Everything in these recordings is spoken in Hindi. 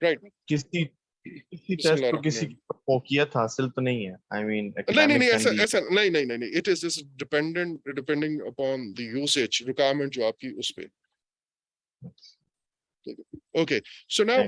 राइट। किसी किसी टेस्ट को किसी की फौकियत हासिल तो नहीं है, आई मीन नहीं, एकेडमिक कैन ऐसा बी। ऐसा नहीं, it is this depending upon the usage requirement जो आपकी उस पे। Okay, so now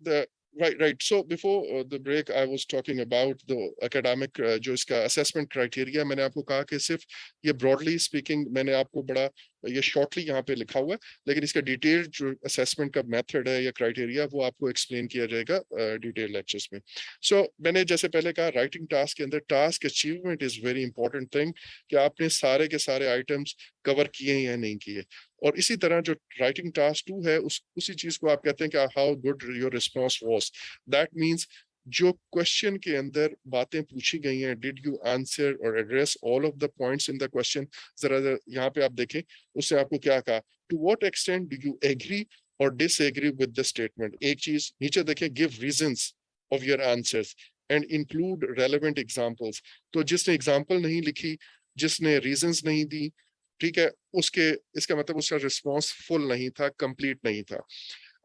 the right. So before the break, I was talking about the academic जो इसका assessment criteria मैंने आपको कहा कि सिर्फ ये broadly speaking मैंने आपको बड़ा ये shortly यहाँ पे लिखा हुआ है, लेकिन इसका detailed जो assessment का method है या criteria वो आपको explain किया जाएगा detailed lectures में. So मैंने जैसे पहले कहा writing task के अंदर task achievement is very important thing कि आपने सारे के सारे items cover किए या नहीं किए. और इसी तरह जो राइटिंग टास्क 2 है उसी चीज को आप कहते हैं कि how good your response was. That means जो क्वेश्चन के अंदर बातें पूछी गई हैं, डिड यू आंसर और address all of the points in the question. जरा यहाँ पे आप देखें उससे आपको क्या कहा, to what extent do you agree और डिसएग्री विद द स्टेटमेंट. एक चीज नीचे देखें, give reasons of your answers and include relevant examples. तो जिसने एग्जांपल नहीं लिखी, जिसने रीजंस नहीं दी, ठीक है, उसके इसका मतलब उसका रिस्पॉन्स फुल नहीं था, कंप्लीट नहीं था.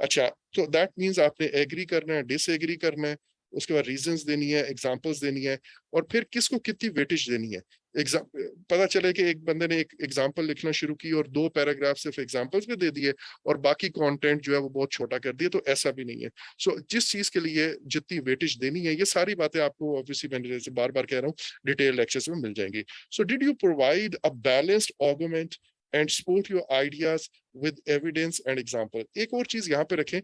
अच्छा, तो दैट मींस आपने एग्री करना है, डिसएग्री करना है, उसके बाद रीजंस देनी है, एग्जांपल्स देनी है, और फिर किसको कितनी वेटेज देनी है. पता चले कि एक बंदे ने एक एग्जांपल लिखना शुरू की और 2 पैराग्राफ सिर्फ एग्जांपल्स में दे दिए और बाकी कंटेंट जो है वो बहुत छोटा कर दिया, तो ऐसा भी नहीं है. सो जिस चीज के लिए जितनी वेटेज देनी है, ये सारी बातें आपको ऑब्वियसली मैंने जैसे बार बार कह रहा हूँ डिटेल लेक्चर्स में मिल जाएंगी. So did you provide a balanced argument and support your ideas with evidence and example. एक और चीज यहाँ पे रखें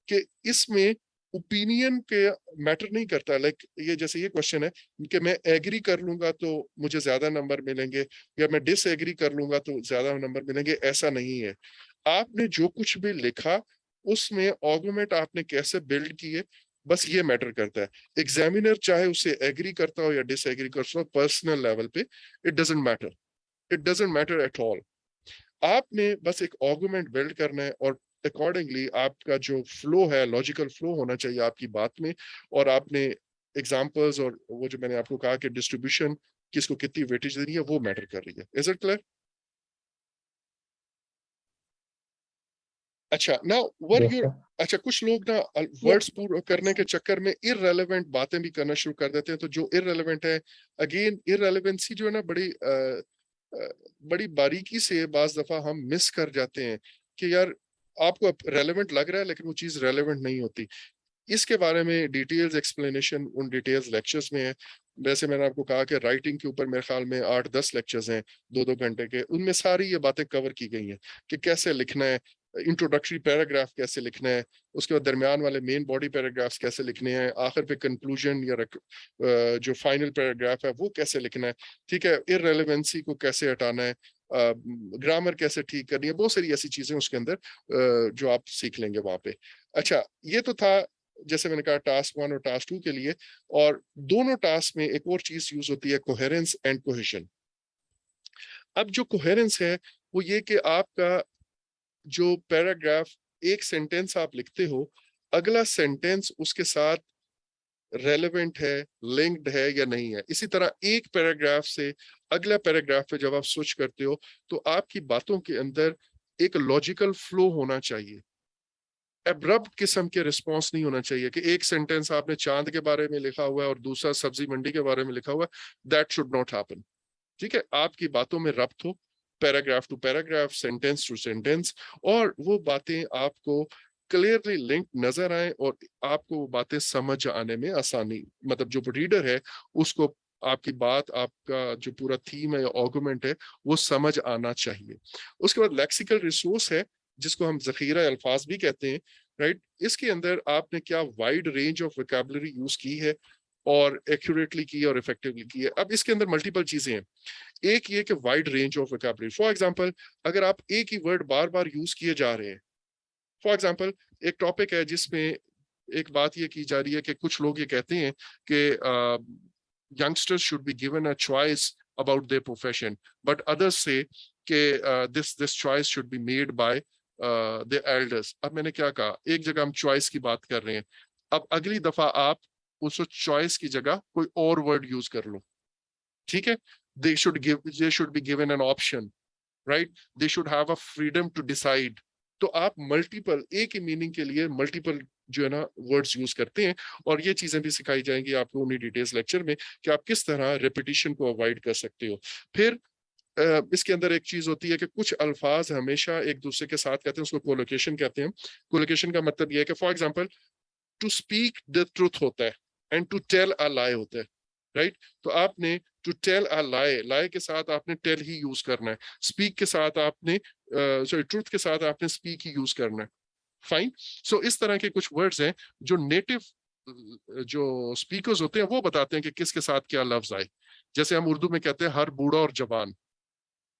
कि इसमें ओपिनियन के मैटर नहीं करता. लाइक ये जैसे ये क्वेश्चन है कि मैं एग्री कर लूंगा तो मुझे ज्यादा नंबर मिलेंगे या मैं डिसएग्री कर लूंगा तो ज्यादा नंबर मिलेंगे, ऐसा नहीं है. आपने जो कुछ भी लिखा उसमें आर्गुमेंट आपने कैसे बिल्ड किए, बस ये मैटर करता है. एग्जामिनर चाहे उसे एग्री करता हो या डिसएग्री करता हो, पर्सनल लेवल पे it doesn't matter, it doesn't matter at all. आपने बस एक आर्गुमेंट बिल्ड करना है और अकॉर्डिंगली आपका जो फ्लो है, लॉजिकल फ्लो होना चाहिए आपकी बात में, और आपने एग्जांपल्स और वो जो मैंने आपको कहा कि डिस्ट्रीब्यूशन किसको कितनी वेटेज देनी है वो मैटर कर रही है. Is it clear? अच्छा, नाउ वर Yes, यू. sir. अच्छा, कुछ लोग ना Yeah. वर्ड्स पूरा करने के चक्कर में इररेलेवेंट बातें भी करना शुरू कर देते हैं. तो जो इररेलेवेंट है, अगेन इररेलेवेंसी जो है ना बड़ी बारीकी से बाज दफा हम मिस कर जाते हैं कि यार आपको रेलेवेंट लग रहा है लेकिन वो चीज रेलेवेंट नहीं होती. इसके बारे में डिटेल्स एक्सप्लेनेशन उन डिटेल्स लेक्चर्स में है. वैसे मैंने आपको कहा कि राइटिंग के ऊपर मेरे ख्याल में 8-10 लेक्चर्स हैं 2-2 घंटे के, उनमें सारी ये बातें कवर की गई हैं कि कैसे लिखना है, इंट्रोडक्टरी पैराग्राफ कैसे लिखना है, उसके बाद दरमियान वाले मेन बॉडी पैराग्राफ्स कैसे लिखने हैं, आखिर पे कंक्लूजन या जो फाइनल पैराग्राफ है वो कैसे लिखना है, ठीक है, इररेलेवेंसी को कैसे हटाना है, ग्रामर कैसे ठीक करनी है, बहुत सारी ऐसी चीजें उसके अंदर जो आप सीख लेंगे वहां पे. अच्छा, ये तो था जैसे मैंने कहा टास्क 1 और टास्क 2 के लिए. और दोनों टास्क में एक और चीज यूज होती है, कोहेरेंस एंड कोहेशन. अब जो कोहेरेंस है वो ये कि आपका जो पैराग्राफ, एक सेंटेंस आप लिखते हो, अगला सेंटेंस उसके साथ रेलेवेंट है, लिंक्ड है या नहीं है. इसी तरह एक पैराग्राफ से अगला पैराग्राफ पे जब आप स्विच करते हो तो आपकी बातों के अंदर एक लॉजिकल फ्लो होना चाहिए. एब्रप्ट किस्म के रिस्पॉन्स नहीं होना चाहिए कि एक सेंटेंस आपने चांद के बारे में लिखा हुआ है और दूसरा सब्जी मंडी के बारे में लिखा हुआ है. That should not happen. ठीक है, आपकी बातों में रब्त हो, paragraph to paragraph, sentence to sentence, और वो बातें आपको क्लियरली लिंक नजर आए और आपको वो बातें समझ आने में आसानी, मतलब जो रीडर है उसको आपकी बात, आपका जो पूरा थीम है या आर्गुमेंट है वो समझ आना चाहिए. उसके बाद लेक्सिकल रिसोर्स है जिसको हम जखीरा अल्फाज भी कहते हैं. राइट, इसके अंदर आपने क्या wide range of vocabulary use की है और एक्यूरेटली की है और इफेक्टिवली की है. अब इसके अंदर मल्टीपल चीजें हैं. एक ये कि wide range of vocabulary. For example, अगर आप एक ही वर्ड बार बार यूज किए जा रहे हैं, फॉर एग्जांपल एक टॉपिक है जिसमें एक बात ये की जा रही है कि कुछ लोग ये कहते हैं कि youngsters should be given a choice about their profession, but others say कि this choice should be made by the elders. अब मैंने क्या कहा, एक जगह हम चॉइस की बात कर रहे हैं, अब अगली दफा आप उस चॉइस की जगह कोई और वर्ड यूज कर लो. ठीक है, they should be given an option, right? They should have a freedom to decide. तो आप मल्टीपल, एक ही मीनिंग के लिए मल्टीपल जो है ना वर्ड्स यूज करते हैं, और ये चीजें भी सिखाई जाएंगी आपको उन्हीं डिटेल्स लेक्चर में कि आप किस तरह रिपीटिशन को अवॉइड कर सकते हो। फिर इसके अंदर एक चीज होती है कि कुछ अल्फाज हमेशा एक दूसरे के साथ कहते हैं, उसको कोलोकेशन कहते हैं। कोलोकेशन का मतलब यह है कि for example to speak the truth होता है and to tell a lie होता है, राइट? तो आपने टू टेल अ लाई, लाई के साथ आपने टेल ही यूज करना है, स्पीक के साथ आपने सॉरी ट्रूथ के साथ आपने स्पीक ही यूज करना है। फाइन। सो इस तरह के कुछ वर्ड्स हैं जो नेटिव जो स्पीकर्स होते हैं वो बताते हैं कि किसके साथ क्या लफ्ज आए। जैसे हम उर्दू में कहते हैं हर बूढ़ा और जवान,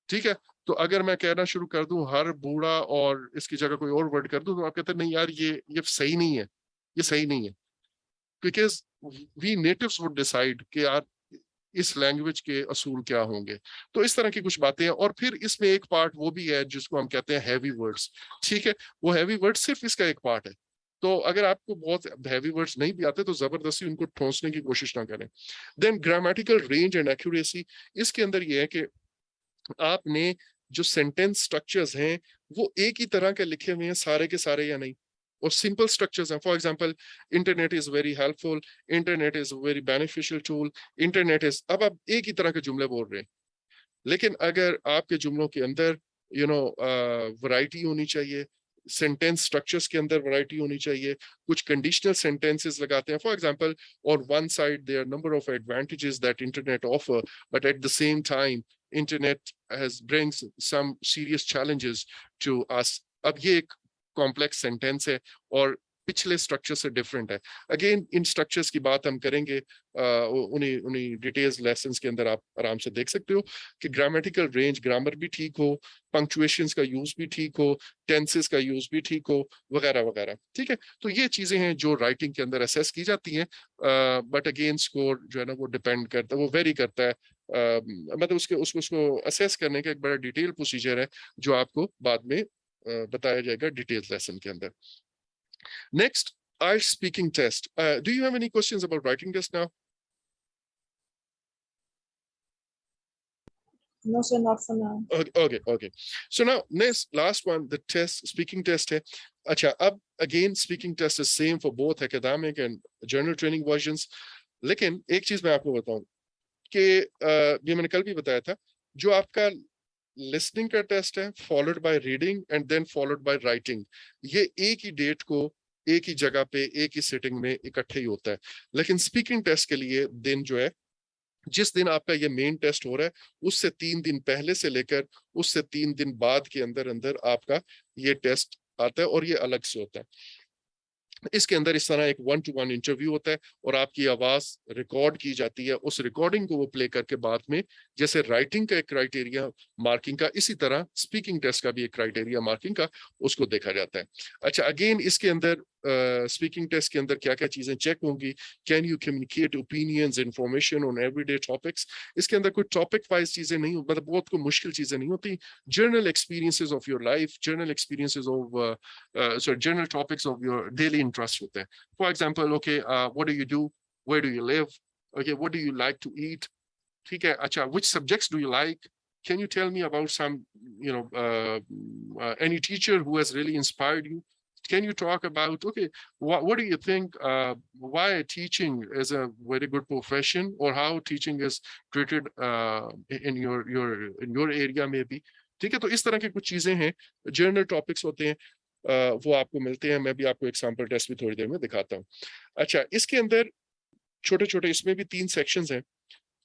ठीक है? तो अगर मैं कहना शुरू कर दूं हर बूढ़ा और इसकी जगह कोई और वर्ड कर दूं, तो आप कहते हैं नहीं यार ये सही नहीं है, ये सही नहीं है, because we natives would decide कि यार इस लैंग्वेज के असूल क्या होंगे। तो इस तरह की कुछ बातें हैं। और फिर इसमें एक पार्ट वो भी है जिसको हम कहते हैं हैवी वर्ड्स, ठीक है? वो हैवी वर्ड सिर्फ इसका एक पार्ट है। तो अगर आपको बहुत हैवी वर्ड्स नहीं भी आते तो जबरदस्ती उनको ठोंसने की कोशिश ना करें। Then grammatical range and accuracy, इसके अंदर ये है कि आपने जो सेंटेंस स्ट्रक्चर्स हैं वो एक ही तरह के लिखे हुए हैं सारे के सारे या नहीं, और सिंपल स्ट्रक्चर्स हैं। For example internet is very helpful, internet is very beneficial tool, internet is, अब आप एक ही तरह के जुमले बोल रहे हैं। लेकिन अगर आपके जुमलों के अंदर वैरायटी होनी चाहिए, सेंटेंस स्ट्रक्चर्स के अंदर वैरायटी होनी चाहिए, कुछ कंडीशनल सेंटेंसेस लगाते हैं फॉर एग्जांपल, और one side there number of advantages that internet offer, but at the same time internet has brings some serious challenges to us. अब ये एक कॉम्प्लेक्स सेंटेंस है और पिछले स्ट्रक्चर से डिफरेंट है। अगेन इन स्ट्रक्चर्स की बात हम करेंगे उन्हीं उन्हीं डिटेल्स लेसन्स के अंदर, आप आराम से देख सकते हो कि ग्रामेटिकल रेंज, ग्रामर भी ठीक हो, पंक्चुएशंस का यूज भी ठीक हो, टेंसेस का यूज भी ठीक हो, वगैरह वगैरह, ठीक है? तो ये चीजें हैं जो राइटिंग के अंदर असेस की जाती हैं, बट अगेन स्कोर जो है ना वो डिपेंड करता है, वो वेरी करता है। मतलब उसके उसको उसको असेस करने का एक बड़ा डिटेल प्रोसीजर है जो आपको बाद में बताया जाएगा डिटेल्स लेसन के अंदर। Next, IELTS speaking test. Do you have any questions about writing test now? No, sir, not for now. Okay. So now, next, last one, the test, speaking test है. अच्छा, अब again, speaking test is same for both academic and journal training versions. लेकिन एक चीज मैं आपको बताऊं कि ये मैंने कल भी बताया था, जो आपका लिसनिंग का टेस्ट है followed by reading and then followed by writing, ये एक ही डेट को एक ही जगह पे एक ही सिटिंग में इकट्ठे ही होता है। लेकिन स्पीकिंग टेस्ट के लिए दिन जो है, जिस दिन आपका ये मेन टेस्ट हो रहा है उससे 3 दिन पहले से लेकर उससे 3 दिन बाद के अंदर अंदर आपका ये टेस्ट आता है, और ये अलग से होता है। इसके अंदर इस तरह एक 1-to-1 इंटरव्यू होता है और आपकी आवाज रिकॉर्ड की जाती है। उस रिकॉर्डिंग को वो प्ले करके बाद में, जैसे राइटिंग का एक क्राइटेरिया मार्किंग का, इसी तरह स्पीकिंग टेस्ट का भी एक क्राइटेरिया मार्किंग का, उसको देखा जाता है। अच्छा, अगेन इसके अंदर स्पीकिंग टेस्ट के अंदर क्या क्या चीजें चेक होंगी? Can you communicate opinions, information on everyday topics. इसके अंदर कोई टॉपिक वाइज चीजें नहीं, मतलब बहुत कोई मुश्किल चीजें नहीं होती। General experiences of your life, general experiences of general topics of your daily interest होते हैं। For example, okay, what do you do, where do you live, okay, what do you like to eat, ठीक है? अच्छा, which subjects do you like? Can you tell me about some, any teacher who has really inspired you? Can you talk about, okay, what do you think, why teaching is a very good profession, or how teaching is treated in your area maybe? ठीक है, तो इस तरह की कुछ चीजें हैं, जर्नल टॉपिक्स होते हैं, वो आपको मिलते हैं। मैं भी आपको एक सैंपल टेस्ट भी थोड़ी देर में दिखाता हूँ। अच्छा, इसके अंदर छोटे छोटे इसमें भी 3 सेक्शंस हैं,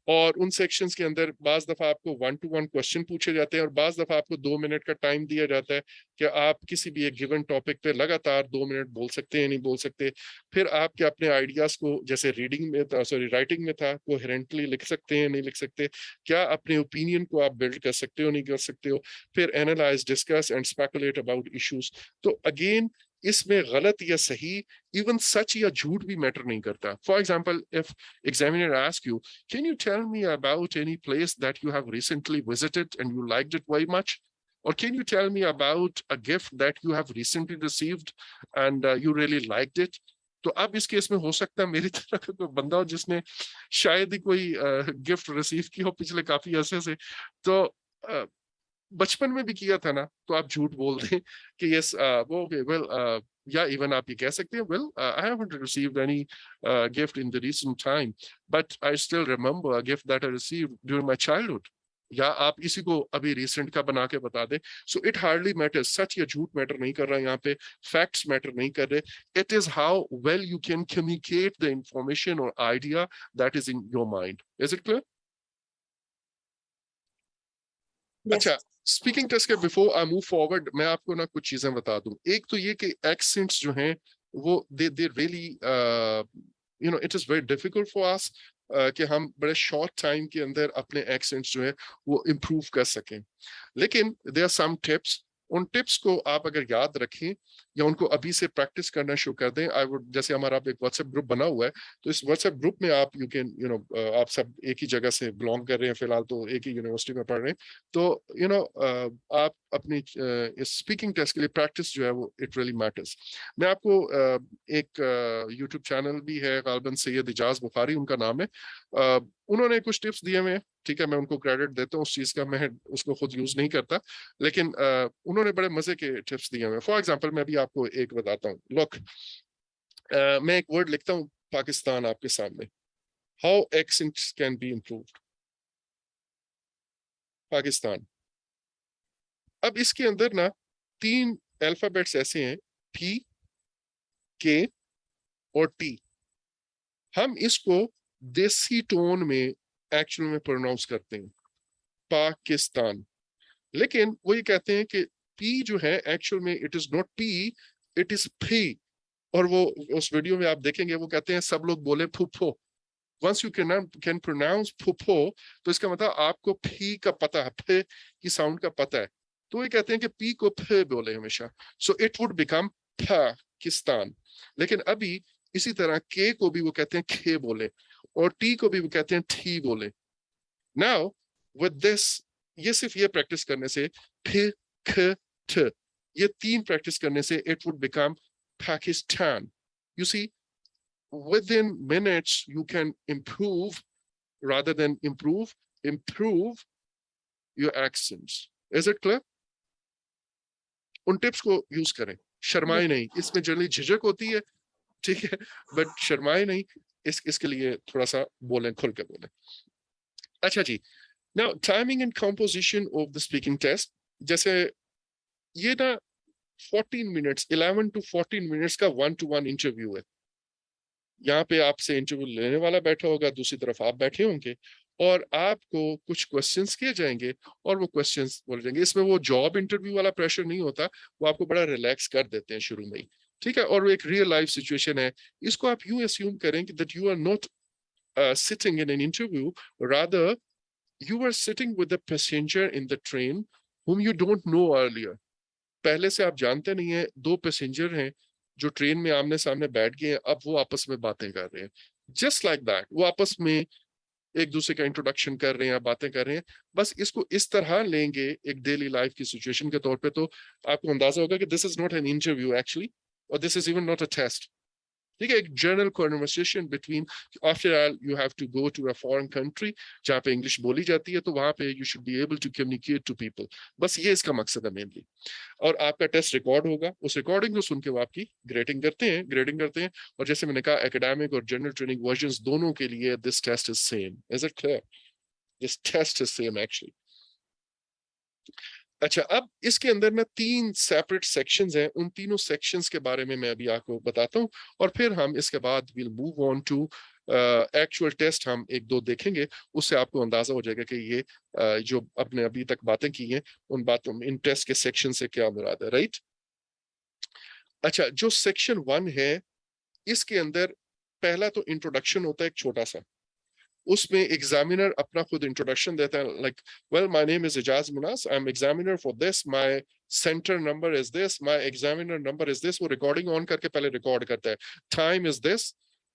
और उन सेक्शंस के अंदर बाज दफा आपको 1-to-1 क्वेश्चन पूछे जाते हैं, और बाज दफा आपको 2 मिनट का टाइम दिया जाता है कि आप किसी भी एक गिवन टॉपिक पे लगातार 2 मिनट बोल सकते हैं, नहीं बोल सकते। फिर आपके अपने आइडियाज को, जैसे रीडिंग में था, सॉरी राइटिंग में था, कोहेरेंटली लिख सकते हैं, नहीं लिख सकते, क्या अपने ओपिनियन को आप बिल्ड कर सकते हो, नहीं कर सकते हो। फिर analyse, discuss and speculate about issues. तो अगेन इसमें गलत या सही, इवन सच या झूठ भी मैटर नहीं करता। For example, if examiner ask you, can you tell me about any place that you have recently visited and you liked it very much? Or can you tell me about a gift that you have recently received and you really liked it? तो अब इस केस में हो सकता है मेरी तरह का कोई बंदा हो जिसने शायद ही कोई गिफ्ट रिसीव की हो पिछले काफी अरसे से, तो बचपन में भी किया था ना, तो आप झूठ बोल दें कि यस, वो वेल या इवन आप ये कह सकते हैं, well I haven't received any gift in the recent time, but I still remember a gift that I received during my childhood. या आप इसी को अभी रिसेंट का बना के बता दें। सो इट हार्डली मैटर्स, सच या झूठ मैटर नहीं कर रहा है यहाँ पे, फैक्ट्स मैटर नहीं कर रहे। It is how well you can communicate the information और idea that is in your mind. Is it clear? Yes. अच्छा, स्पीकिंग टेस्ट के बिफोर आई मूव फॉरवर्ड, मैं आपको ना कुछ चीजें बता दूं। एक तो ये कि एक्सेंट्स जो हैं वो they really you know it is very difficult for us कि हम बड़े शॉर्ट टाइम के अंदर अपने एक्सेंट्स जो है वो इम्प्रूव कर सकें। लेकिन देयर आर सम टिप्स, उन टिप्स को आप अगर याद रखें या उनको अभी से प्रैक्टिस करना शुरू कर दें। आई वुड, जैसे हमारा एक व्हाट्सएप ग्रुप बना हुआ है, तो इस व्हाट्सएप ग्रुप में आप यू कैन यू नो आप सब एक ही जगह से बिलोंग कर रहे हैं, फिलहाल तो एक ही यूनिवर्सिटी में पढ़ रहे हैं, तो यू नो आप अपनी स्पीकिंग टेस्ट के लिए प्रैक्टिस जो है वो इट रियली मैटर्स। मैं आपको एक यूट्यूब चैनल भी है, गालिबन सैयद इजाज बुखारी उनका नाम है, उन्होंने कुछ टिप्स दिए हुए हैं, ठीक है, मैं उनको क्रेडिट देता हूँ उस चीज का, मैं उसको खुद यूज नहीं करता, लेकिन उन्होंने बड़े मजे के टिप्स दिए हुए हैं। फॉर एग्जांपल मैं भी आपको एक बताता हूँ। लुक, मैं एक वर्ड लिखता हूँ पाकिस्तान आपके सामने, how accents can be improved, Pakistan. अब इसके अंदर ना 3 अल्फाबेट्स ऐसे हैं, पी, के और टी। हम इसको देसी टोन में एक्चुअल में प्रोनाउंस करते हैं, पाकिस्तान। लेकिन वो ये कहते हैं कि पी जो है एक्चुअल में it is not P, it is fee. और वो उस वीडियो में आप देखेंगे वो कहते हैं सब लोग बोले फुफो। वंस यू कैन प्रोनाउंस फुफो, तो इसका मतलब आपको फी का पता है, फे की साउंड का पता है। तो ये कहते हैं कि पी को फे बोले हमेशा, so it would become Pakistan. लेकिन अभी इसी तरह के को भी वो कहते हैं खे बोले, और टी को भी वो कहते हैं ठी बोले। नाउ विद दिस, ये सिर्फ ये प्रैक्टिस करने से, फ ख ठ, ये 3 प्रैक्टिस करने से it would become Pakistan. You see, within minutes you can improve, rather than improve your accents. Is it clear? उन टिप्स को यूज करें, शर्माए नहीं। इसमें जनरली झिझक होती है, ठीक है, बट शर्माए नहीं। इसके लिए थोड़ा सा बोलें, खुल के बोलें। अच्छा जी, now timing and composition of the speaking test. जैसे ये ना 14 मिनट्स, 11 to 14 मिनट्स का 1-to-1 इंटरव्यू है। यहाँ पे आपसे इंटरव्यू लेने वाला बैठा होगा, दूसरी तरफ आप बैठे होंगे, और आपको कुछ क्वेश्चंस किए जाएंगे और वो क्वेश्चंस बोले जाएंगे। इसमें वो जॉब इंटरव्यू वाला प्रेशर नहीं होता, वो आपको बड़ा रिलैक्स कर देते हैं शुरू में ही, ठीक है। और वो एक रियल लाइफ सिचुएशन है। इसको आप यूं अस्यूम करें कि that you are not sitting in an interview, rather you are sitting with the passenger in the train whom you don't know earlier। पहले से आप जानते नहीं है, 2 पैसेंजर हैं जो ट्रेन में आमने सामने बैठ गए हैं, अब वो आपस में बातें कर रहे हैं। जस्ट लाइक दैट, वो आपस में एक दूसरे का इंट्रोडक्शन कर रहे हैं, बातें कर रहे हैं। बस इसको इस तरह लेंगे एक डेली लाइफ की सिचुएशन के तौर पे, तो आपको अंदाजा होगा कि this is not an interview actually, और this is even not a test. ठीक है, एक general conversation between, after all you have to go to a foreign country जहाँ पे इंग्लिश बोली जाती है, तो वहां पे you should be able to communicate to people. बस ये इसका मकसद है मेनली। और आपका टेस्ट रिकॉर्ड होगा, उस रिकॉर्डिंग को सुन के वो आपकी ग्रेडिंग करते हैं। और जैसे मैंने कहा, एकेडमिक और जनरल ट्रेनिंग वर्जन्स दोनों के लिए this test is same. Is it clear? This test is same actually. अच्छा, अब इसके अंदर ना 3 सेपरेट सेक्शंस हैं। उन तीनों सेक्शंस के बारे में मैं अभी आपको बताता हूँ, और फिर हम इसके बाद will move on to actual test. हम 1-2 देखेंगे, उससे आपको अंदाजा हो जाएगा कि ये जो आपने अभी तक बातें की हैं, उन बातों, इन टेस्ट के सेक्शन से क्या मुराद है, राइट? अच्छा, जो सेक्शन 1 है, इसके अंदर पहला तो इंट्रोडक्शन होता है एक छोटा सा। उसमें एग्जामिनर अपना खुद इंट्रोडक्शन देता है, like, well my name is Ijaz Munas, I am examiner for this, my centre number is this, my examiner number is this. वो रिकॉर्डिंग ऑन करके पहले रिकॉर्ड करता है, time is this,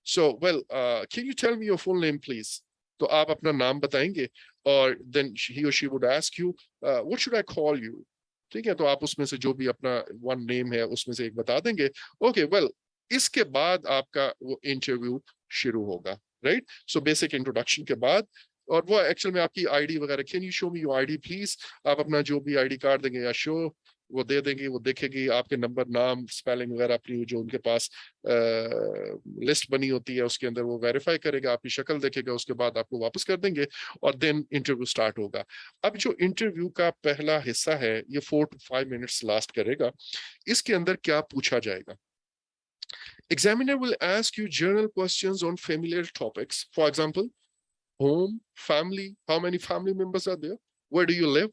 so well can you tell me your full name please. तो आप अपना नाम बताएंगे, और देन ही और she would ask you what should I call you. ठीक है, तो आप उसमें से जो भी अपना 1 नेम है उसमें से एक बता देंगे। ओके, वेल, इसके बाद आपका वो इंटरव्यू शुरू होगा, राइट? सो बेसिक इंट्रोडक्शन के बाद और वो एक्चुअल में आपकी आईडी वगैरह, can you show me your ID please, आप अपना जो भी आईडी कार्ड देंगे या शो, वो दे देंगे, वो देखेगी आपके नंबर, नाम, स्पेलिंग वगैरह अपनी जो उनके पास लिस्ट बनी होती है उसके अंदर वो वेरीफाई करेगा, आपकी शक्ल देखेगा, उसके बाद आपको वापस कर देंगे और देन इंटरव्यू स्टार्ट होगा। अब जो इंटरव्यू का पहला हिस्सा है ये 4 to 5 मिनट्स लास्ट करेगा। इसके अंदर क्या पूछा जाएगा? Examiner will ask you general questions on familiar topics. For example, home, family, how many family members are there? Where do you live?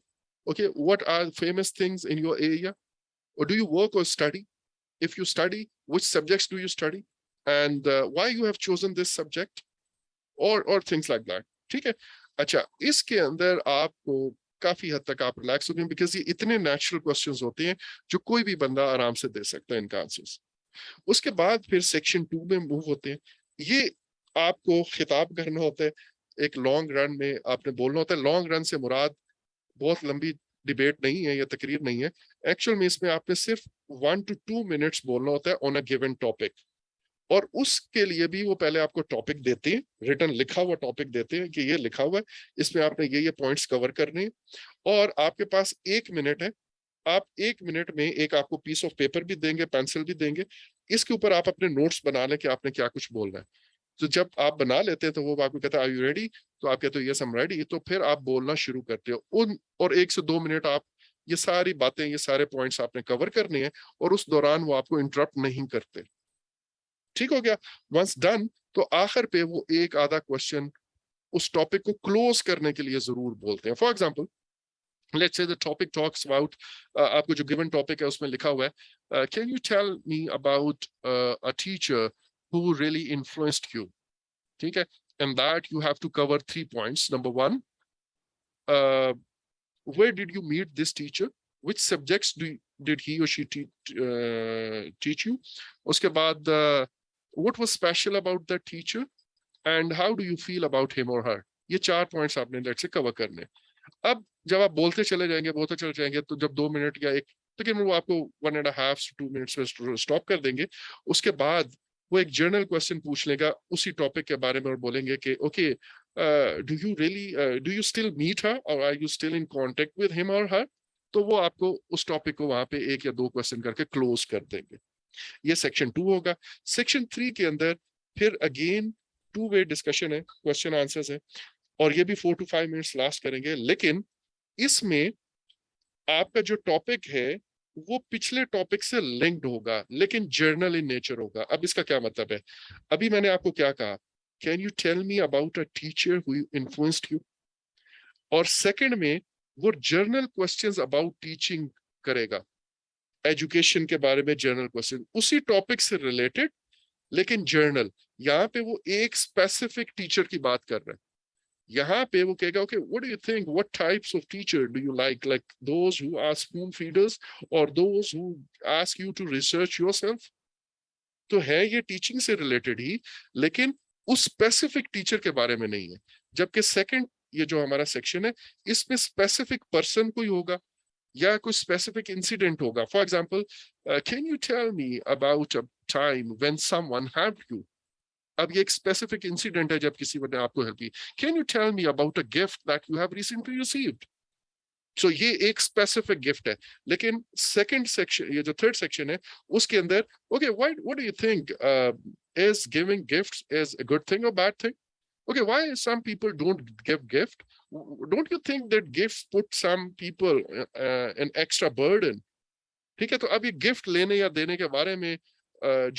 Okay, what are famous things in your area? Or do you work or study? If you study, which subjects do you study? And why you have chosen this subject? Or things like that. ठीक है? अच्छा, इसके अंदर आपको काफी हद तक आप रिलैक्स हो गए, बिकॉज ये इतने नेचुरल क्वेश्चंस होते हैं जो कोई भी बंदा आराम से दे सकता है इनका आंसर्स। उसके बाद फिर सेक्शन 2 में मूव होते हैं। ये आपको खिताब करना होता है, एक लॉन्ग रन में आपने बोलना होता है। लॉन्ग रन से मुराद बहुत लंबी डिबेट नहीं है या तकरीर नहीं है, एक्चुअल में इसमें आपने सिर्फ 1 to 2 मिनट्स बोलना होता है ऑन अ गिवन टॉपिक। और उसके लिए भी वो पहले आपको टॉपिक देते हैं, रिटन लिखा हुआ टॉपिक देते हैं कि ये लिखा हुआ है, इसमें आपने ये पॉइंट्स कवर करने हैं और आपके पास 1 मिनट है। आप 1 मिनट में एक आपको पीस ऑफ पेपर भी देंगे, पेंसिल भी देंगे, इसके ऊपर आप अपने नोट्स बना लें कि आपने क्या कुछ बोलना है। तो जब आप बना लेते हैं तो वो आपको कहता है आर यू रेडी, तो आप कहते हो यस आई एम रेडी, तो फिर आप बोलना शुरू करते हो उन, और 1 से 2 मिनट आप ये सारी बातें, ये सारे पॉइंट्स आपने कवर करने हैं और उस दौरान वो आपको इंटरप्ट नहीं करते। ठीक हो गया? वंस डन, तो आखिर पे वो एक आधा क्वेश्चन उस टॉपिक को क्लोज करने के लिए जरूर बोलते हैं। For example, let's say the topic talks about आपको जो given topic है उसमें लिखा हुआ है can you tell me about a teacher who really influenced you? ठीक है? And that you have to cover 3 points. Number 1, uh, where did you meet this teacher? Which subjects did he or she teach you? उसके बाद what was special about that teacher and how do you feel about him or her? ये 4 points आपने let's say cover करने। अब जब आप बोलते चले जाएंगे तो जब 2 मिनट या एक, लेकिन वो आपको 1.5 to 2 मिनट्स में स्टॉप कर देंगे। उसके बाद वो एक जर्नल क्वेश्चन पूछ लेगा उसी टॉपिक के बारे में और बोलेंगे कि okay do you still meet her और are you still in contact with him और हर? तो वो आपको उस टॉपिक को वहां पे 1 या 2 क्वेश्चन करके क्लोज कर देंगे। ये सेक्शन 2 होगा। सेक्शन 3 के अंदर फिर अगेन 2 वे डिस्कशन है, क्वेश्चन आंसर्स है, और ये भी 4 to 5 मिनट्स लास्ट करेंगे। लेकिन इसमें आपका जो टॉपिक है वो पिछले टॉपिक से लिंक्ड होगा, लेकिन जर्नल इन नेचर होगा। अब इसका क्या मतलब है? अभी मैंने आपको क्या कहा, can you tell me about a teacher who influenced you, और सेकंड में वो जर्नल क्वेश्चंस अबाउट टीचिंग करेगा, एजुकेशन के बारे में जर्नल क्वेश्चन उसी टॉपिक से रिलेटेड, लेकिन जर्नल। यहाँ पे वो एक स्पेसिफिक टीचर की बात कर रहा है। यहाँ पे वो कहेगा okay what do you think, what types of teacher do you like those who are spoon feeders और those who ask you to research yourself. तो है ये टीचिंग से रिलेटेड ही, लेकिन उस स्पेसिफिक टीचर के बारे में नहीं है। जबकि सेकंड ये जो हमारा सेक्शन है इसमें स्पेसिफिक पर्सन कोई होगा या कोई स्पेसिफिक इंसिडेंट होगा। For example, can you tell me about a time when someone helped you. अब ये एक स्पेसिफिक इंसिडेंट है जब किसी ने आपको हेल्प की। Can you tell me about a gift that you have recently received. So ये एक स्पेसिफिक गिफ्ट है। लेकिन सेकंड सेक्शन, ये जो थर्ड सेक्शन है उसके अंदर okay what do you think, is giving gifts is a good thing और bad thing? Okay, why some people don't give gift? Don't you think that gifts put some people an extra burden? ठीक है, तो अब ये गिफ्ट लेने या देने के बारे में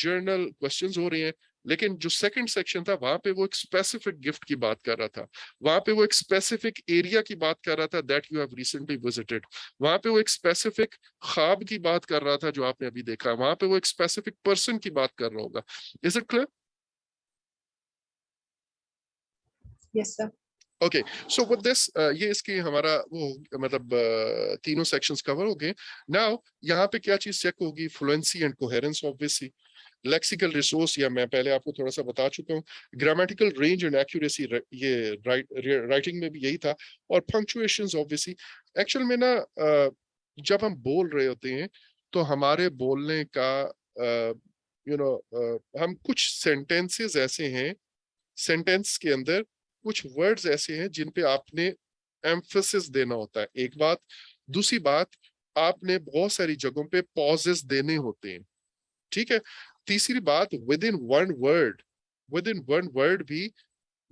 जर्नल क्वेश्चंस हो रहे हैं। लेकिन जो सेकंड सेक्शन था वहां पे वो एक स्पेसिफिक गिफ्ट की बात कर रहा था, वहां पे वो एक स्पेसिफिक एरिया की बात कर रहा था that you have recently visited, वहां पे वो एक स्पेसिफिक ख्वाब की बात कर रहा था जो आपने अभी देखा, वहां पे वो एक स्पेसिफिक पर्सन की बात कर रहा होगा। Is it clear? Yes, sir. Okay, so with this ये इसकी हमारा वो मतलब तीनों सेक्शंस कवर हो गए। नाउ यहाँ पे क्या चीज चेक होगी? Fluency and coherence obviously, lexical resource या मैं पहले आपको थोड़ा सा बता चुका हूँ, ग्रामेटिकल रेंज एंड एक्यूरेसी, ये राइटिंग में भी यही था, और पंक्चुएशंस ऑब्वियसली। एक्चुअल में ना जब हम बोल रहे होते हैं तो हमारे बोलने का हम कुछ सेंटेंसेस ऐसे हैं, सेंटेंस के अंदर कुछ वर्ड्स ऐसे हैं जिन पे आपने एम्फेसिस देना होता है, एक बात। दूसरी बात, आपने बहुत सारी जगहों पे पॉजेस देने होते हैं, ठीक है। तीसरी बात, विद इन वन वर्ड भी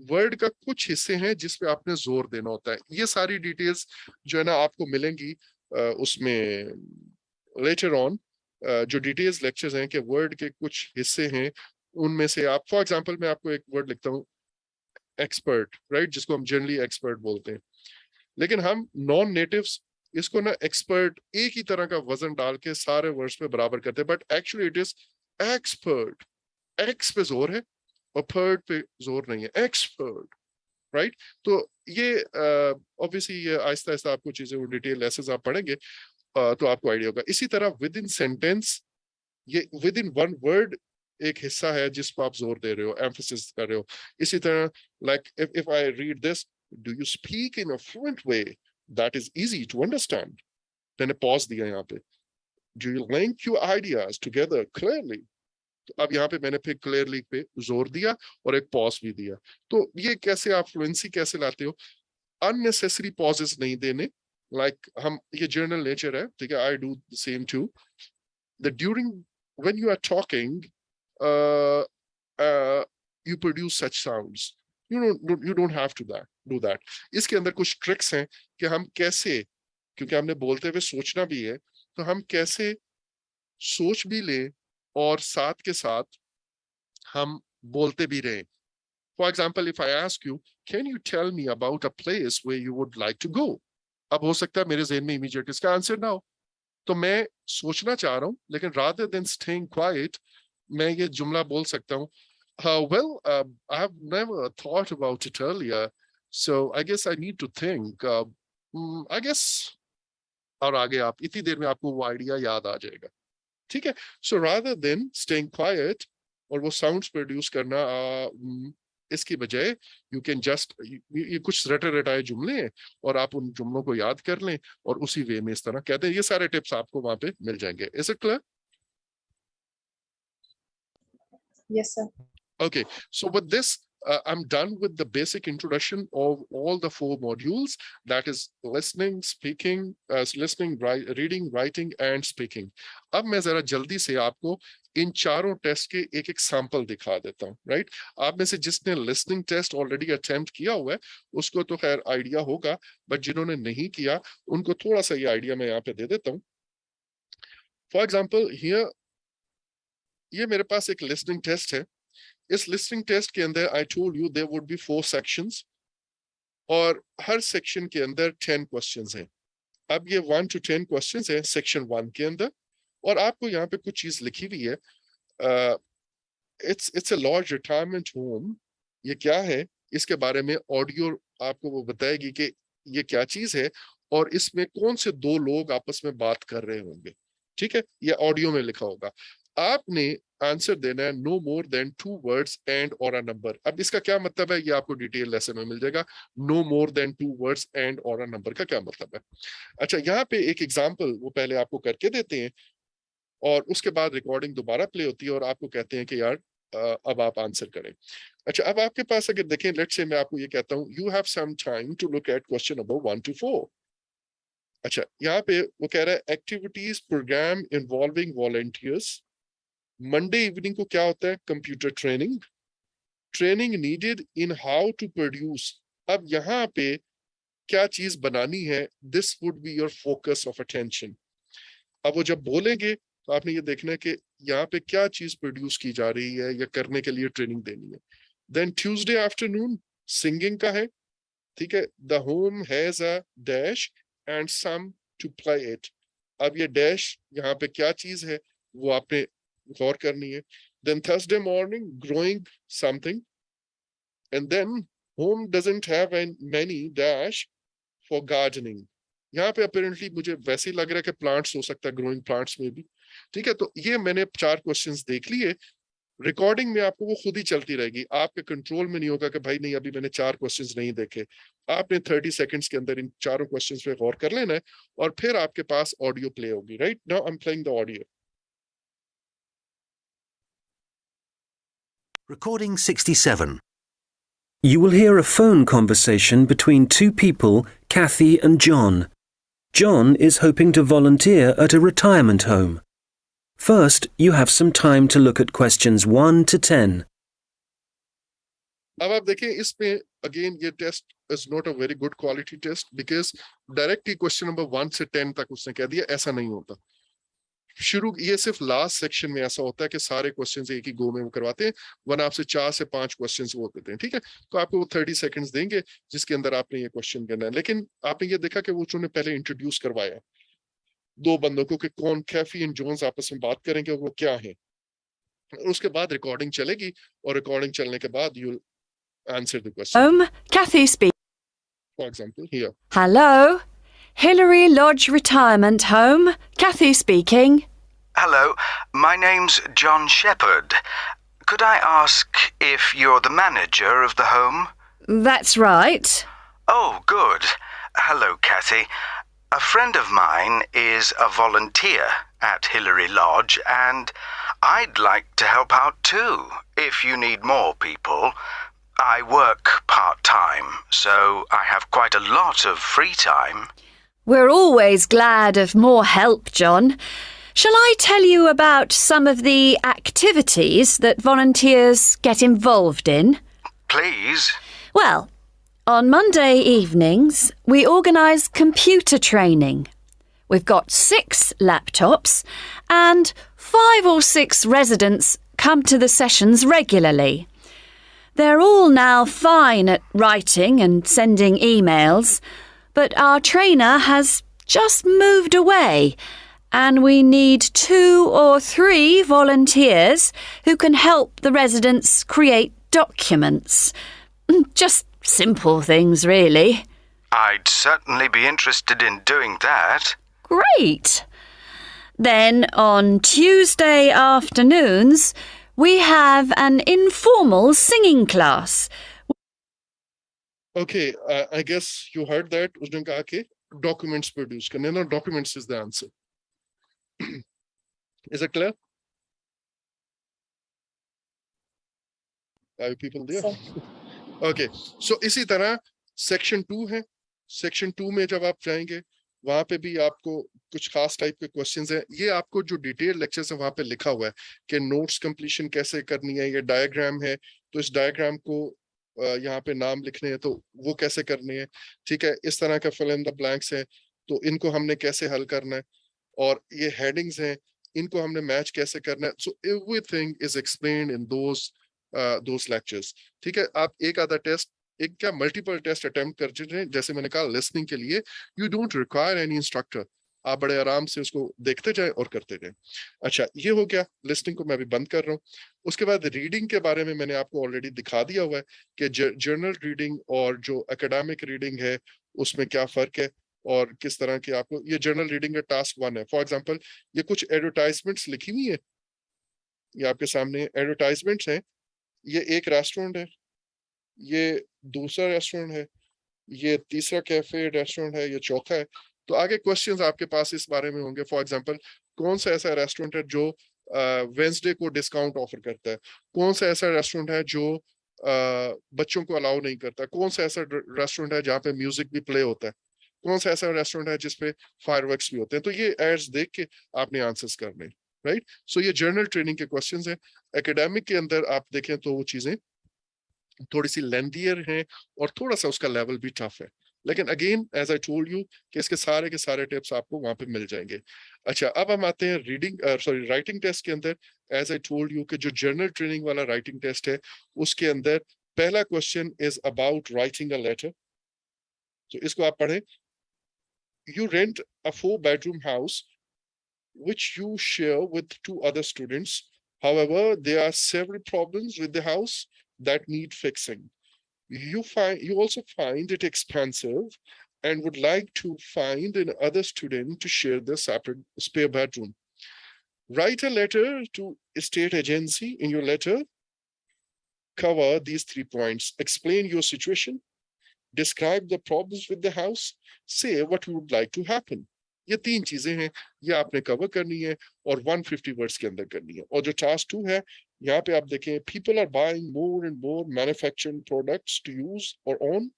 वर्ड का कुछ हिस्से हैं जिस पे आपने जोर देना होता है। ये सारी डिटेल्स जो है ना आपको मिलेंगी उसमें लेटर ऑन, जो डिटेल्स लेक्चर्स हैं कि वर्ड के कुछ हिस्से हैं, उनमें से आप, फॉर एग्जांपल मैं आपको एक वर्ड लिखता हूँ, एक्सपर्ट, राइट, जिसको हम जनरली एक्सपर्ट बोलते हैं, लेकिन हम नॉन नेटिव्स इसको ना एक्सपर्ट एक ही तरह का वजन डाल के सारे वर्ड्स पे बराबर करते हैं, but actually it is expert. X पे जोर है और पर्ट पे जोर नहीं है, एक्सपर्ट, राइट। तो ये ऑब्वियसली ये आहिस्ता आहिस्ता आपको चीजें वो डिटेल लेसेस आप पढ़ेंगे तो आपको आइडिया होगा। इसी तरह विद इन सेंटेंस, ये विद इन वन वर्ड एक हिस्सा है जिस पर आप जोर दे रहे हो, एम्फेसिस कर रहे हो। इसी तरह like if I read this, do you speak in a fluent way that is easy to understand, मैंने पॉज दिया यहाँ पे। Do you link your ideas together clearly, अब यहाँ पे मैंने फिर क्लियरली पे जोर दिया और एक पॉज भी दिया। तो ये कैसे आप फ्लुएंसी कैसे लाते हो, अननेसेसरी पॉजेस नहीं देने, लाइक हम ये जर्नल नेचर है, ठीक है, I do the same too, that during when you are talking you produce such sounds, you don't have to do that। इसके अंदर कुछ ट्रिक्स हैं कि हम कैसे, क्योंकि हमने बोलते हुए सोचना भी है, तो हम कैसे सोच भी ले और साथ के साथ हम बोलते भी रहें। For example, if I ask you, can you tell me about a place where you would like to go, अब हो सकता है मेरे जहन में इमीडिएट इसका आंसर ना हो, तो मैं सोचना चाह रहा हूं, लेकिन रादर देन स्टेइंग क्वाइट मैं ये जुमला बोल सकता हूँ, well, I have never thought about it earlier, so I guess I need to think, I guess, और आगे आप इतनी देर में आपको वो आइडिया याद आ जाएगा, ठीक है। So rather than staying quite और वो साउंड्स प्रोड्यूस करना, इसकी बजाय यू कैन जस्ट, ये कुछ रटे रटाए जुमले हैं और आप उन जुमलों को याद कर लें और उसी वे में इस तरह कहते हैं। ये सारे टिप्स आपको वहां पे मिल जाएंगे। Is it clear? Yes, sir. Okay, so with this, I'm done with the basic introduction of all the 4 modules, that is listening, speaking, reading, writing and speaking. अब मैं जरा जल्दी से आपको इन चारों टेस्ट के एक एक सैंपल दिखा देता हूँ, राइट। आप में से जिसने लिसनिंग टेस्ट ऑलरेडी अटेम्प्ट किया हुआ है उसको तो खैर आइडिया होगा, बट जिन्होंने नहीं किया उनको थोड़ा सा ये आइडिया मैं यहाँ पे दे देता हूँ। फॉर एग्जाम्पल हियर, ये मेरे पास एक लिसनिंग टेस्ट है। इस लिसनिंग टेस्ट के अंदर I told you there would be 4 sections और हर सेक्शन के अंदर 10 क्वेश्चंस हैं। अब ये 1 to 10 क्वेश्चंस हैं सेक्शन 1 के अंदर, और आपको यहाँ पे कुछ चीज लिखी हुई है, it's a lodge retirement home. ये क्या है, इसके बारे में ऑडियो आपको वो बताएगी कि ये क्या चीज है और इसमें कौन से 2 लोग आपस में बात कर रहे होंगे, ठीक है, ये ऑडियो में लिखा होगा। आपने आंसर देना है no more than 2 words and और अ नंबर। अब इसका क्या मतलब है ये आपको डिटेल लेसन में मिल जाएगा, no more than 2 words and और अ नंबर का क्या मतलब है। अच्छा, यहाँ पे एक एग्जांपल वो पहले आपको करके देते हैं और उसके बाद रिकॉर्डिंग दोबारा प्ले होती है और आपको कहते हैं कि यार अब आप आंसर करें। अच्छा, अब आपके पास अगर देखें, लेट्स से मैं आपको ये कहता हूँ you have some time to look at question number 1 to 4। अच्छा, यहाँ पे वो कह रहा है activities program involving volunteers. Monday evening को क्या होता है, computer training. Training needed in how to produce. अब यहाँ पे क्या चीज बनानी है, this would be your focus of attention. अब वो जब बोलेंगे तो आपने ये देखना है कि यहाँ पे क्या चीज प्रोड्यूस की जा रही है या करने के लिए ट्रेनिंग देनी है। देन ट्यूसडे आफ्टरनून सिंगिंग का है, ठीक है, the home has a dash and some to play it. अब ये डैश यहाँ पे क्या चीज है वो आपने गौर करनी है। Then Thursday morning growing something, and then home doesn't have many dash for gardening. यहाँ पे अपेरेंटली मुझे वैसे ही लग रहा है कि प्लांट्स हो सकता है, ग्रोइंग प्लांट्स में भी, ठीक है। तो ये मैंने 4 क्वेश्चंस देख लिए। रिकॉर्डिंग में आपको वो खुद ही चलती रहेगी, आपके कंट्रोल में नहीं होगा कि भाई नहीं अभी मैंने 4 क्वेश्चंस नहीं देखे। आपने 30 सेकंड्स के अंदर इन चारों क्वेश्चंस पे गौर कर लेना है और फिर आपके पास ऑडियो प्ले होगी। Right now I am playing the audio. Recording 67. You will hear a phone conversation between two people, Kathy and John. John is hoping to volunteer at a retirement home. First, you have some time to look at questions 1 to 10. अब आप देखें इसमें अगेन ये test is not a very good quality test because directly question number 1 से 10 तक उसने कह दिया, ऐसा नहीं होता। शुरू ये सिर्फ लास्ट सेक्शन में ऐसा होता है कि सारे क्वेश्चंस एक ही गो में वो करवाते हैं, वरना आपसे 4 से 5 क्वेश्चंस वो देते हैं, ठीक है। तो आपको वो 30 सेकंड्स देंगे जिसके अंदर आपने ये क्वेश्चन करना है। लेकिन आपने ये देखा कि वो उन्होंने पहले इंट्रोड्यूस करवाया दो बंदों को कि कौन कैफी एंड जोन्स आपस में बात करेंगे और वो क्या है। उसके बाद रिकॉर्डिंग चलेगी और रिकॉर्डिंग चलने के बाद you answer the question. Kathy speaking. For example, here. Hello. Hillary Lodge Retirement Home. Kathy speaking. Hello, my name's John Shepherd. Could I ask if you're the manager of the home? That's right. Oh, good. Hello, Kathy. A friend of mine is a volunteer at Hillary Lodge, and I'd like to help out too, if you need more people. I work part-time, so I have quite a lot of free time. We're always glad of more help, John. Shall I tell you about some of the activities that volunteers get involved in? Please. Well, on Monday evenings, we organise computer training. We've got 6 laptops and 5 or 6 residents come to the sessions regularly. They're all now fine at writing and sending emails, but our trainer has just moved away and we need 2 or 3 volunteers who can help the residents create documents. Just simple things, really. I'd certainly be interested in doing that. Great! Then on Tuesday afternoons, we have an informal singing class. Okay, I guess you heard that. उसने कहा कि documents produce करने ना, documents is the answer. Is it clear? Are you people there? Okay, so इसी तरह section 2 है. Section 2 में जब आप जाएंगे वहां पे भी आपको कुछ खास टाइप के क्वेश्चंस हैं। ये आपको जो डिटेल लेक्चर्स है वहां पे लिखा हुआ है कि नोट्स कंप्लीशन कैसे करनी है। ये डायग्राम है, तो इस डायग्राम को यहाँ पे नाम लिखने हैं तो वो कैसे करने हैं, ठीक है। इस तरह का फिल इन द ब्लैंक्स है तो इनको हमने कैसे हल करना है, और ये हेडिंग्स हैं इनको हमने मैच कैसे करना है। So everything is explained in those lectures, ठीक है। आप एक आधा टेस्ट, एक क्या मल्टीपल टेस्ट अटेम्प्ट कर रहे हैं, जैसे मैंने कहा लिसनिंग के लिए you don't require any instructor, आप बड़े आराम से उसको देखते जाएं और करते जाएं। अच्छा, ये हो गया, लिसनिंग को मैं अभी बंद कर रहा हूँ। उसके बाद रीडिंग के बारे में मैंने आपको ऑलरेडी दिखा दिया हुआ है कि जर्नल रीडिंग और जो एकेडमिक रीडिंग है उसमें क्या फर्क है और किस तरह की आपको ये जर्नल रीडिंग का टास्क 1 है। फॉर एग्जाम्पल ये कुछ एडवर्टाइजमेंट्स लिखी हुई है, ये आपके सामने एडवर्टाइजमेंट्स हैं। ये एक रेस्टोरेंट है, ये दूसरा रेस्टोरेंट है, ये तीसरा कैफे रेस्टोरेंट है, ये चौथा है। तो आगे क्वेश्चंस आपके पास इस बारे में होंगे। फॉर एग्जांपल कौन सा ऐसा रेस्टोरेंट है जो वेंसडे को डिस्काउंट ऑफर करता है, कौन सा ऐसा रेस्टोरेंट है जो बच्चों को अलाउ नहीं करता, कौन सा ऐसा रेस्टोरेंट है जहाँ पे म्यूजिक भी प्ले होता है, कौन सा ऐसा रेस्टोरेंट है जिसपे फायरवर्क्स भी होते हैं। तो ये एड्स देख के आपने आंसर्स करने, राइट। सो ये जर्नल ट्रेनिंग के क्वेश्चंस हैं। एकेडमिक के अंदर आप देखें तो वो चीजें थोड़ी सी लेंथियर हैं और थोड़ा सा उसका लेवल भी टफ है, लेकिन again as I told you कि इसके सारे टिप्स आपको वहां पे मिल जाएंगे। अच्छा, अब हम आते हैं राइटिंग टेस्ट के अंदर। एज आई टोल्ड यू कि जो जर्नल ट्रेनिंग वाला राइटिंग टेस्ट है उसके अंदर पहला question is about writing a letter. तो इसको आप पढ़ें। You rent a 4-bedroom house which you share with 2 other students. However, there are several problems with the house that need fixing. You also find it expensive and would like to find another student to share the separate spare bedroom. Write a letter to a state agency. In your letter, cover these 3 points. Explain your situation, describe the problems with the house, say what you would like to happen. ये 3 चीजें हैं, ये आपने कवर करनी है और 150 वर्ड्स के अंदर करनी है। और जो टास्क 2 है यहाँ पे आप देखें, people are buying more and more manufactured products to use or own.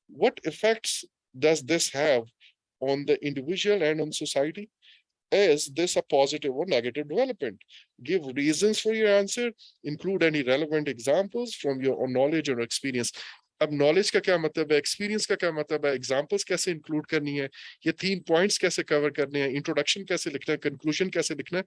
What effects does this have on the individual and on society? Is this a positive or negative development? Give reasons for your answer. Include any relevant examples from your own knowledge or experience. अब नॉलेज का क्या मतलब है, एक्सपीरियंस का क्या मतलब है, एग्जांपल्स कैसे इंक्लूड करनी है, ये 3 पॉइंट्स कैसे कवर करने हैं, इंट्रोडक्शन कैसे लिखना है, कंक्लूजन कैसे लिखना है,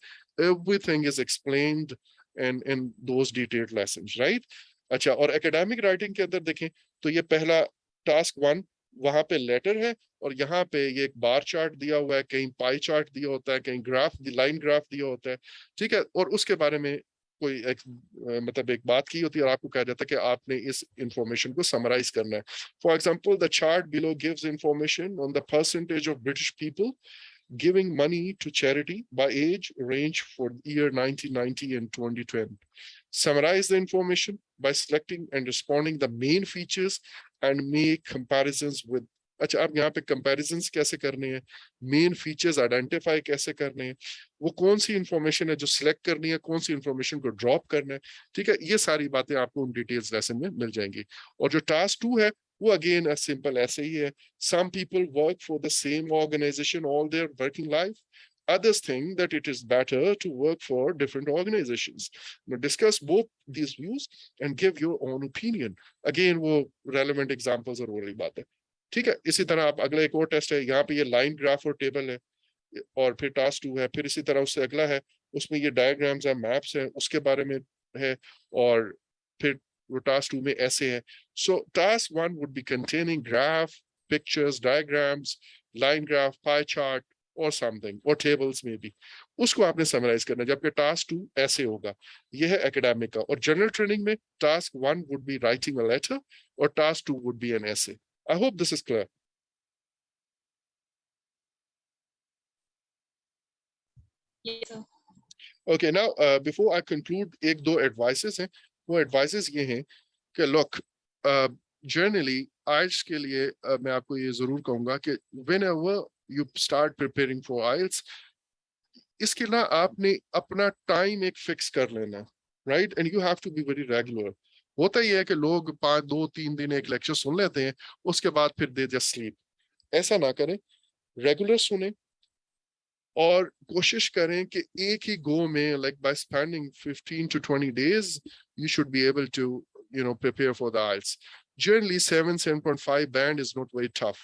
everything is explained in those detailed lessons, right? अच्छा, और एकेडमिक राइटिंग के अंदर देखें तो ये पहला टास्क 1 वहां पे लेटर है, और यहाँ पे ये एक बार चार्ट दिया हुआ है, कहीं पाई चार्ट दिया होता है, कहीं ग्राफ, लाइन ग्राफ दिया होता है, ठीक है, और उसके बारे में कोई मतलब एक बात की होती है और आपको कहा जाता है कि आपने इस इंफॉर्मेशन को समराइज करना है. For example, the chart below gives information on the percentage of British people giving money to charity by age range for year 1990 and 2020. Summarize the information by selecting and responding the main features and make comparisons with. अच्छा, आप यहाँ पे comparisons कैसे करने हैं, मेन फीचर्स आइडेंटिफाई कैसे करने हैं, वो कौन सी इंफॉर्मेशन है जो सिलेक्ट करनी है, कौन सी इंफॉर्मेशन को ड्रॉप करना है, ठीक है, ये सारी बातें आपको उन डिटेल्स लेसन में मिल जाएंगी. और जो टास्क 2 है वो अगेन सिंपल ऐसे ही है. Some people work for the same organization all their working life. Others think that it is better to work for different organizations. Now discuss both these views and give your own opinion. Again, वो relevant examples और वो वाली बात है, ठीक है. इसी तरह आप अगला एक और टेस्ट है, यहाँ पे ये लाइन ग्राफ और टेबल है, और फिर टास्क 2 है, फिर इसी तरह उससे अगला है, उसमें ये डायग्राम्स है, मैप्स है, उसके बारे में है, और फिर वो टास्क 2 में ऐसे है. So task 1 would be containing graph, pictures, diagrams, line graph, pie chart or something, or tables maybe. उसको आपने समराइज करना है, जबकि टास्क 2 ऐसे होगा. यह है एकेडमिक का. और जनरल ट्रेनिंग में task 1 would be writing a letter और task 2 would be an essay. I hope this is clear. Yes, sir. Okay, now before I conclude, एक दो advices हैं. वो advices ये हैं कि look, generally IELTS के लिए मैं आपको ये जरूर कहूंगा कि whenever you start preparing for IELTS, इसके ना आपने अपना टाइम एक फिक्स कर लेना, right? And you have to be very regular. होता ही है कि लोग 2-3 दिन एक लेक्चर सुन लेते हैं, उसके बाद फिर दे जस्ट स्लीप. ऐसा ना करें, रेगुलर सुने और कोशिश करें कि एक ही गो में, like by spending 15 to 20 days, you should be able to, prepare for the IELTS. Generally 7.5 band is not very tough.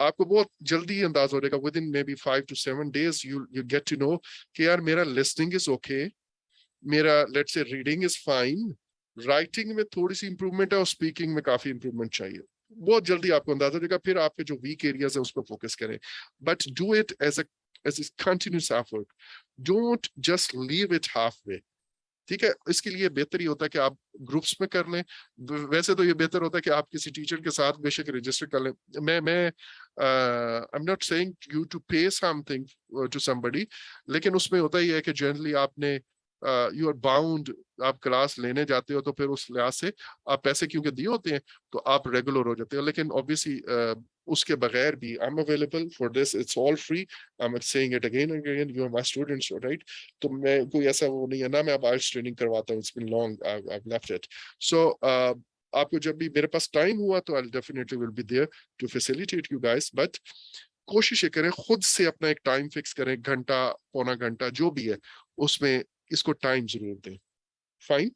आपको बहुत जल्दी अंदाज हो जाएगा, within maybe 5 to 7 days you get to know कि यार मेरा listening is okay, मेरा let's say reading is fine, writing में थोड़ी सी improvement है और speaking में काफी improvement चाहिए. बहुत जल्दी आपको अंदाजा हो जाएगा. फिर आपके जो weak areas है उस पर focus करें, but do it as a continuous effort. Don't just leave it halfway. ठीक है, इसके लिए बेहतर ही होता है कि आप ग्रुप्स में कर लें. वैसे तो ये बेहतर होता है कि आप किसी टीचर के साथ बेशक रजिस्टर कर लें. मैं I am not saying you to pay something to somebody, लेकिन उसमें होता ही है कि जनरली आपने यू आर बाउंड, आप क्लास लेने जाते हो तो फिर उस लिहाज से आप पैसे क्योंकि दिए होते हैं तो आप रेगुलर हो जाते हो. लेकिन ऑब्वियसली उसके बगैर भी I am available for this, it's all free. I am saying it again and again, you are my students, right? तो मैं कोई ऐसा वो नहीं है ना, मैं अब IELTS ट्रेनिंग करवाता हूँ. It's been long, I have left it. So आपको जब भी मेरे पास टाइम हुआ तो I definitely will be there to facilitate you guys. But कोशिश ये करें, खुद से अपना एक टाइम फिक्स करें, घंटा, पौना घंटा, जो भी है, उसमें इसको टाइम जरूर दें. Fine.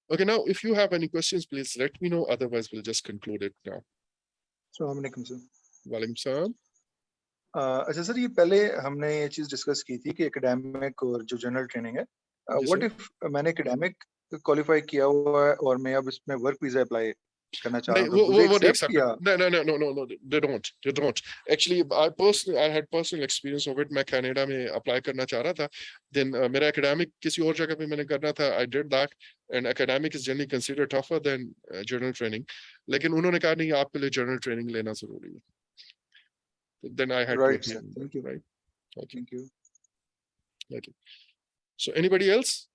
Okay, now if you have any questions, please let me know. Otherwise, we'll just conclude it now. अस्सलाम वालेकुम सर. वालेकुम सलाम. अच्छा सर, ये पहले हमने ये चीज डिस्कस की थी कि एकेडमिक और जो जनरल ट्रेनिंग है, व्हाट इफ मैंने एकेडमिक क्वालिफाई किया हुआ है और मैं अब इसमें वर्क वीजा अप्लाई करना चाह रहा हूं, तो वो नहीं accept या no, they don't actually. I had personal experience of it. मैं कनाडा में अप्लाई करना चाह रहा था, then मेरा एकेडमिक किसी और जगह पे मैंने करना था. I did that and academic is generally considered tougher than general training. लेकिन उन्होंने कहा नहीं, आपके लिए जनरल ट्रेनिंग लेना जरूरी है. Then I had right to sir, thank you. Right. Okay. Thank you. Okay. So anybody else?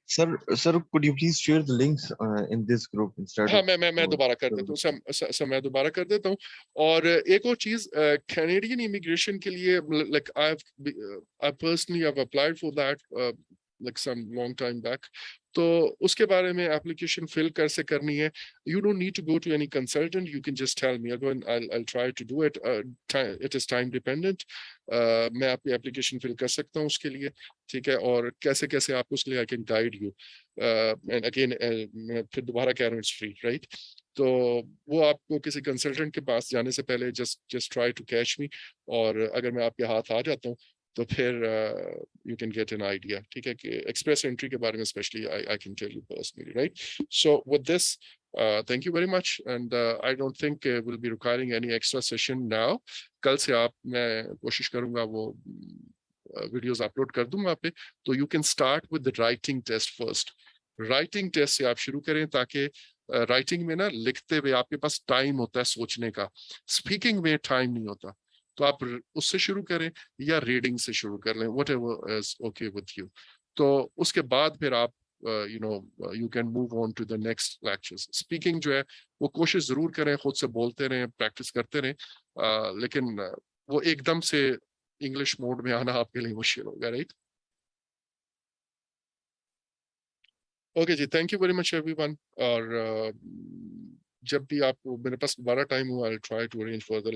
Sir, could you please share the links in this group instead हाँ of? मैं दोबारा कर देता हूँ मैं दोबारा कर देता हूँ और एक और चीज कैनेडियन इमिग्रेशन के लिए like I personally have applied for that like some long time back तो उसके बारे में एप्लीकेशन फिल कैसे करनी है you don't need to go to any consultant you can just tell me again I'll try to do it it is time dependent मैं आपकी एप्लीकेशन फिल कर सकता हूँ उसके लिए ठीक है और कैसे कैसे आप उसके लिए I can guide you and again मैं फिर दोबारा कह रहा हूँ it's free right तो वो आपको किसी कंसल्टेंट के पास जाने से पहले just try to catch me और अगर मैं आपके हाथ आ जाता हूँ तो फिर you can get an idea ठीक है कि express entry के बारे में especially I can tell you personally right so with this thank you very much and I don't think we'll be requiring any extra session now कल से आप मैं कोशिश करूंगा वो वीडियोस अपलोड कर दूंगा पे तो you can start with the writing test first writing test से आप शुरू करें ताकि राइटिंग में ना लिखते हुए आपके पास टाइम होता है सोचने का स्पीकिंग में टाइम नहीं होता तो आप उससे शुरू करें या रीडिंग से शुरू कर लें whatever is okay with you तो उसके बाद फिर आप you can move on to the next lectures speaking जो है वो कोशिश जरूर करें खुद से बोलते रहें प्रैक्टिस करते रहें लेकिन वो एकदम से इंग्लिश मोड में आना आपके लिए मुश्किल होगा राइट ओके जी thank you very much everyone और जब भी आपको मेरे पास दोबारा टाइम हुआ I try to arrange for the